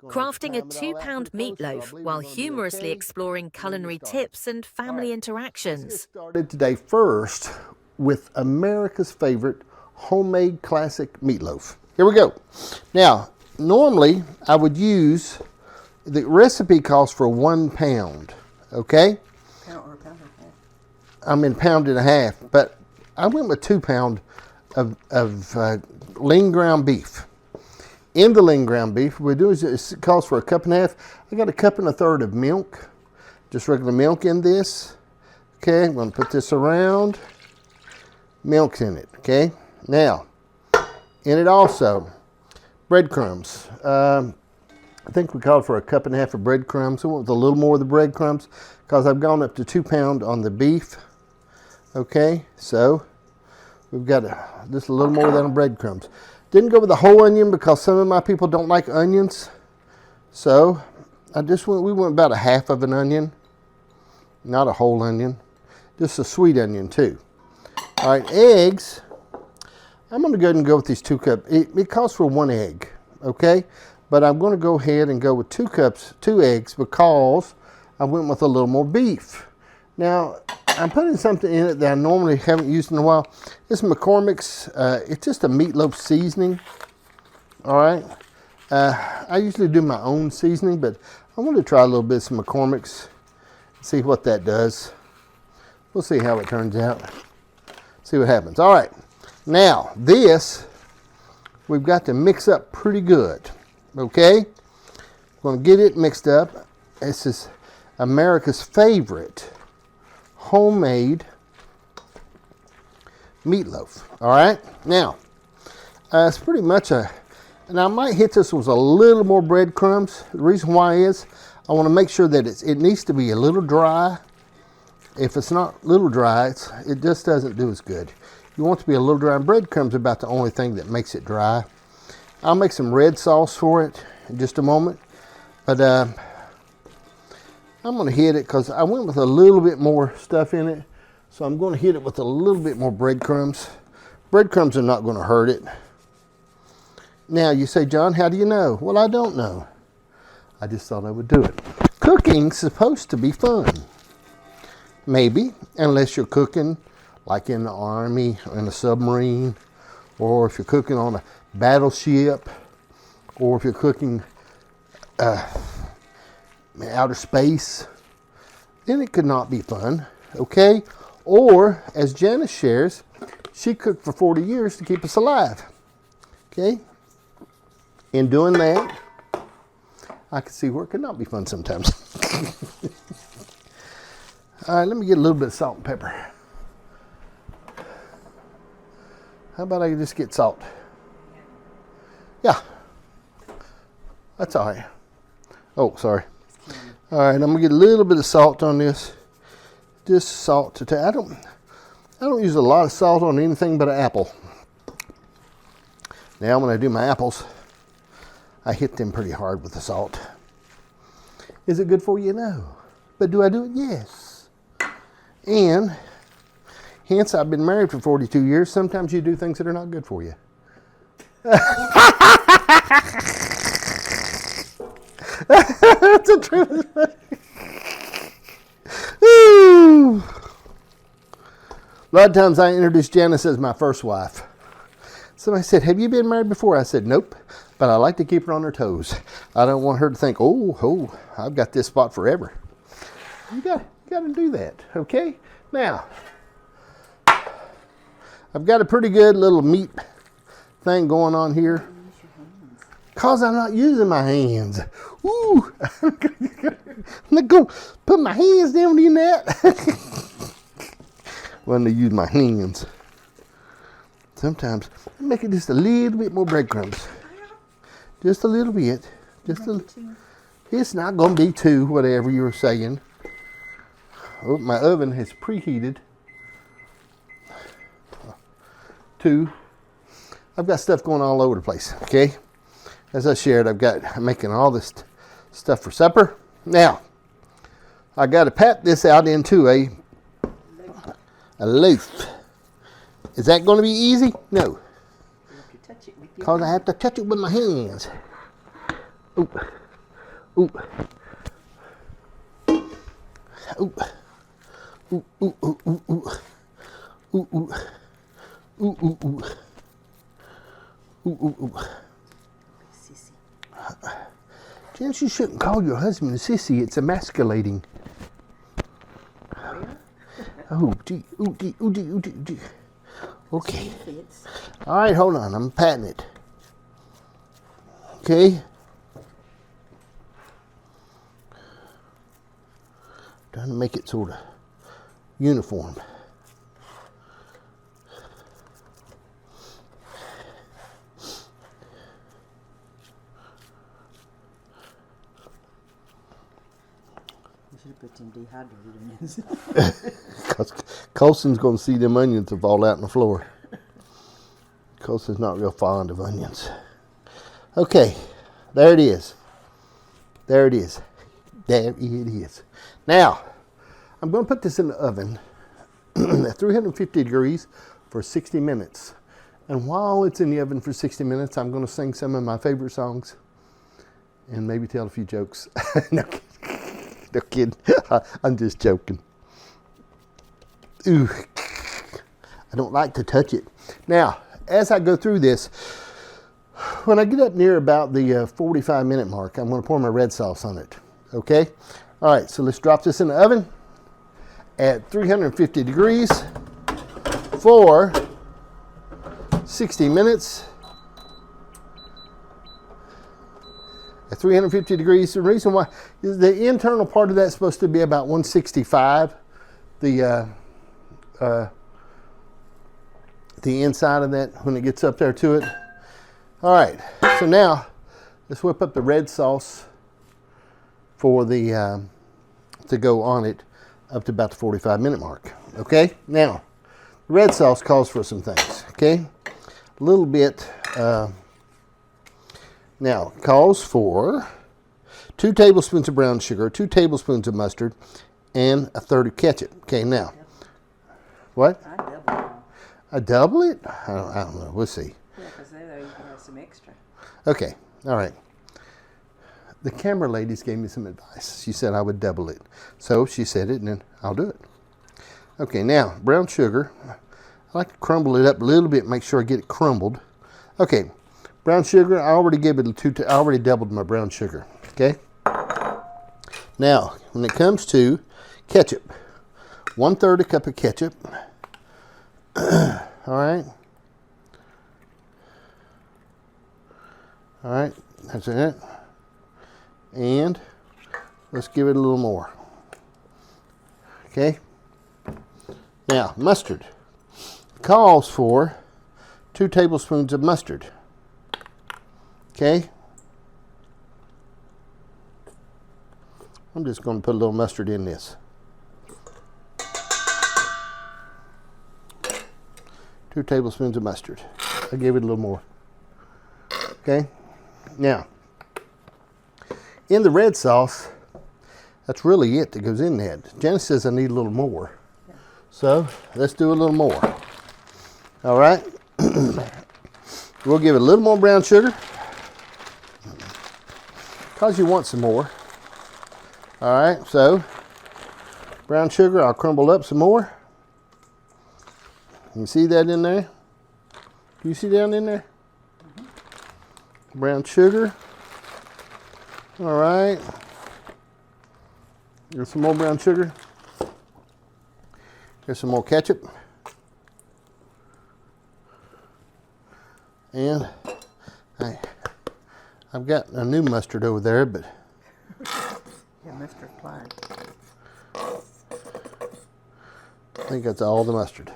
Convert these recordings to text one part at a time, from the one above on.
crafting a £2 meatloaf while humorously exploring culinary tips and family interactions. Let's get started today first with America's favorite homemade classic meatloaf. Here we go. Now, normally I would use, the recipe calls for 1 pound, okay? Pound or a pound and a half. I mean pound and a half, but I went with 2 pounds of lean ground beef. In the lean ground beef, what we do is it calls for 1.5 cups. I got 1.3 cups of milk, just regular milk in this. Okay, I'm going to put this around. Milk's in it, okay? Now, in it also, breadcrumbs. I think we called for 1.5 cups of breadcrumbs. I went with a little more of the breadcrumbs because I've gone up to 2 pounds on the beef. Okay, so we've got just a little more than breadcrumbs. Didn't go with the whole onion because some of my people don't like onions. So we went about 1/2 of an onion, not a whole onion, just a sweet onion too. All right, eggs. I'm going to go ahead and go with these 2 cups. It calls for 1 egg, okay? But I'm going to go ahead and go with 2 cups, 2 eggs, because I went with a little more beef. Now, I'm putting something in it that I normally haven't used in a while. This is McCormick's. It's just a meatloaf seasoning. All right. I usually do my own seasoning, but I want to try a little bit of some McCormick's, see what that does. We'll see how it turns out. See what happens. All right. Now, this we've got to mix up pretty good. Okay. We're going to get it mixed up. This is America's favorite homemade meatloaf. All right. Now, it's pretty much and I might hit this with a little more breadcrumbs. The reason why is I want to make sure that it needs to be a little dry. If it's not a little dry, it just doesn't do as good. You want it to be a little dry, and breadcrumbs are about the only thing that makes it dry. I'll make some red sauce for it in just a moment, but I'm going to hit it because I went with a little bit more stuff in it, so I'm going to hit it with a little bit more breadcrumbs. Breadcrumbs are not going to hurt it. Now you say, John, how do you know? Well, I don't know. I just thought I would do it. Cooking's supposed to be fun. Maybe, unless you're cooking like in the Army, or in a submarine, or if you're cooking on a battleship, or if you're cooking in outer space, then it could not be fun, okay? Or, as Janice shares, she cooked for 40 years to keep us alive, okay? In doing that, I can see where it could not be fun sometimes. All right, let me get a little bit of salt and pepper. How about I just get salt? Yeah, that's all right. Oh, sorry. All right, I'm gonna get a little bit of salt on this. Just salt to taste. I don't use a lot of salt on anything but an apple. Now, when I do my apples, I hit them pretty hard with the salt. Is it good for you? No. But do I do it? Yes. And hence, I've been married for 42 years. Sometimes you do things that are not good for you. That's a truth. A lot of times I introduce Janice as my first wife. Somebody said, have you been married before? I said, nope, but I like to keep her on her toes. I don't want her to think, oh, I've got this spot forever. You got to do that, okay? Now, I've got a pretty good little meat thing going on here. Because I'm not using my hands. Ooh, I'm not going to put my hands down in that. When I use my hands. Sometimes I make it just a little bit more breadcrumbs. Just a little bit. It's not going to be 2, whatever you were saying. Oh, my oven has preheated. 2. I've got stuff going all over the place, okay? As I shared, I'm making all this stuff for supper. Now, I got to pat this out into a loaf. Is that going to be easy? No. Because I have to touch it with my hands. Oop. Ooh. Ooh. Ooh, ooh, ooh, ooh, ooh. Ooh, ooh. Ooh, ooh, ooh. Ooh, ooh, ooh. Sissy. Janice, you shouldn't call your husband a sissy. It's emasculating. Where? Oh, gee. Ooh, gee, ooh, gee, ooh, gee, ooh, gee. Okay. Fits. All right, hold on. I'm patting it. Okay. Trying to make it sort of uniform. You should have put some dehydrated onions. Because Colson's going to see them onions that fall out on the floor. Colson's not real fond of onions. Okay, there it is. There it is. There it is. Now, I'm going to put this in the oven at 350 degrees for 60 minutes. And while it's in the oven for 60 minutes, I'm going to sing some of my favorite songs and maybe tell a few jokes. No kidding. No kidding. I'm just joking. Ooh, I don't like to touch it. Now, as I go through this, when I get up near about the 45-minute mark, I'm going to pour my red sauce on it. Okay? All right, so let's drop this in the oven at 350 degrees for 60 minutes. At 350 degrees. The reason why is the internal part of that's supposed to be about 165. The inside of that when it gets up there to it. All right, so now let's whip up the red sauce for the to go on it up to about the 45-minute mark. Okay, now the red sauce calls for some things. Okay, a little bit. Now it calls for 2 tablespoons of brown sugar, 2 tablespoons of mustard, and a third of ketchup. Okay, now what? I double it. I double it? I don't know. We'll see. Yeah, because there you can have some extra. Okay. All right. The camera ladies gave me some advice. She said I would double it. So she said it, and then I'll do it. Okay. Now, brown sugar. I like to crumble it up a little bit, make sure I get it crumbled. Okay. Brown sugar, I already gave it I already doubled my brown sugar. Okay. Now, when it comes to ketchup, 1/3 a cup of ketchup. All right. All right, that's it. And let's give it a little more. Okay. Now, mustard calls for 2 tablespoons of mustard. Okay. I'm just going to put a little mustard in this. 2 tablespoons of mustard. I gave it a little more. Okay. Now, in the red sauce, that's really it that goes in that. Janice says I need a little more. Yeah. So let's do a little more. All right. We'll give it a little more brown sugar because you want some more. All right. So brown sugar, I'll crumble up some more. You see that in there? Do you see down in there? Mm-hmm. Brown sugar. All right. Here's some more brown sugar. Here's some more ketchup. And I've got a new mustard over there, but Yeah, mustard applied. I think that's all the mustard.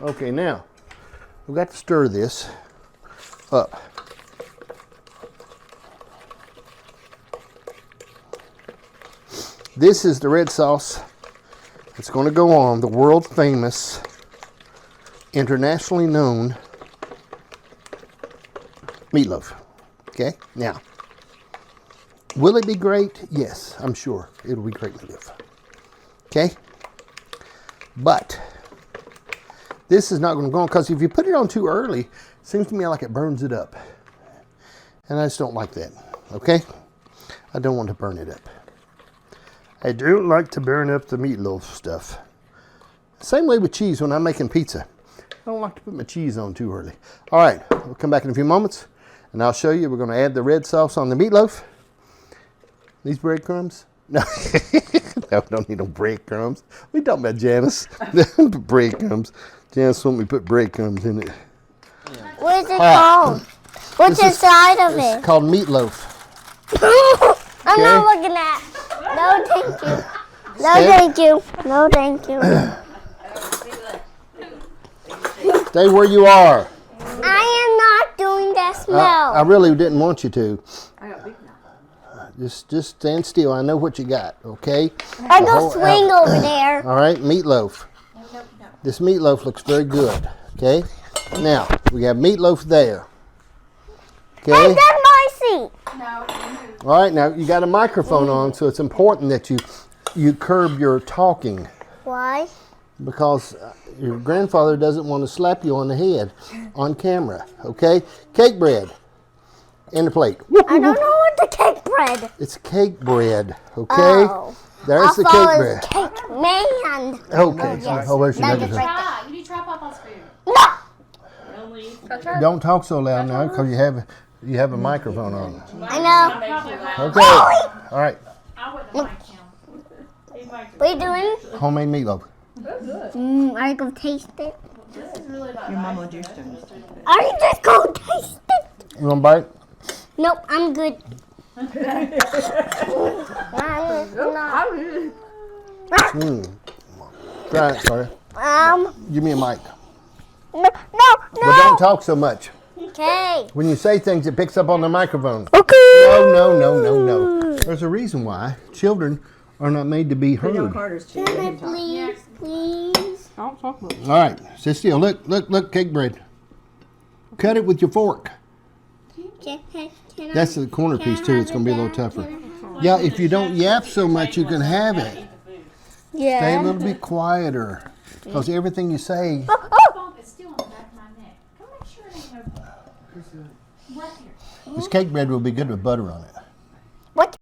Okay, now we've got to stir this up. This is the red sauce that's going to go on the world famous, internationally known meatloaf. Okay, now will it be great? Yes, I'm sure it'll be great meatloaf. Okay, but this is not going to go on because if you put it on too early, it seems to me like it burns it up. And I just don't like that, okay? I don't want to burn it up. I don't like to burn up the meatloaf stuff. Same way with cheese when I'm making pizza. I don't like to put my cheese on too early. All right, we'll come back in a few moments, and I'll show you. We're going to add the red sauce on the meatloaf. These breadcrumbs? No, no, don't need no breadcrumbs. We talking about Janice. Breadcrumbs. Janice want me to put breadcrumbs in it. What is it called? What's inside of It's it? called meatloaf. I'm not looking at. No, thank you. No, thank you. No, thank you. Stay where you are. I am not doing that smell. I really didn't want you to. Just stand still. I know what you got, okay? I go swing over there. All right, meatloaf. This meatloaf looks very good, okay? Now, we have meatloaf there. Hey, Okay? that's my seat. All right, now you got a microphone on, so it's important that you curb your talking Why? because your grandfather doesn't want to slap you on the head on camera, okay? Cake bread in the plate. I don't know what the cake bread. It's cake bread, okay? Oh. There's the cake bread. Cake man. Okay, yes. oh, there's your Nuggets nuggets. right You need to try Papa's food. No. Don't talk so loud now because you have a microphone on. I know. Okay. All right. I wouldn't like him. What are you doing? Homemade meatloaf. Are you going to taste it? Your mama just done it. Are you just going to taste it? You want a bite? Nope, I'm good. Try it, sorry. Give me a mic. No. But don't talk so much. Okay. When you say things, it picks up on the microphone. Okay. No. There's a reason why children are not made to be heard. Carter's Can I please? Don't talk about All right, sit still. Look, cake bread. Cut it with your fork. That's the corner piece too. It's going to be a little tougher. Yeah, if you don't yap so much, you can have it. Stay a Yeah. little bit quieter, because everything you say. Phone is still on the back of my neck. Come make sure it ain't no. Right here. This cake bread will be good with butter on it.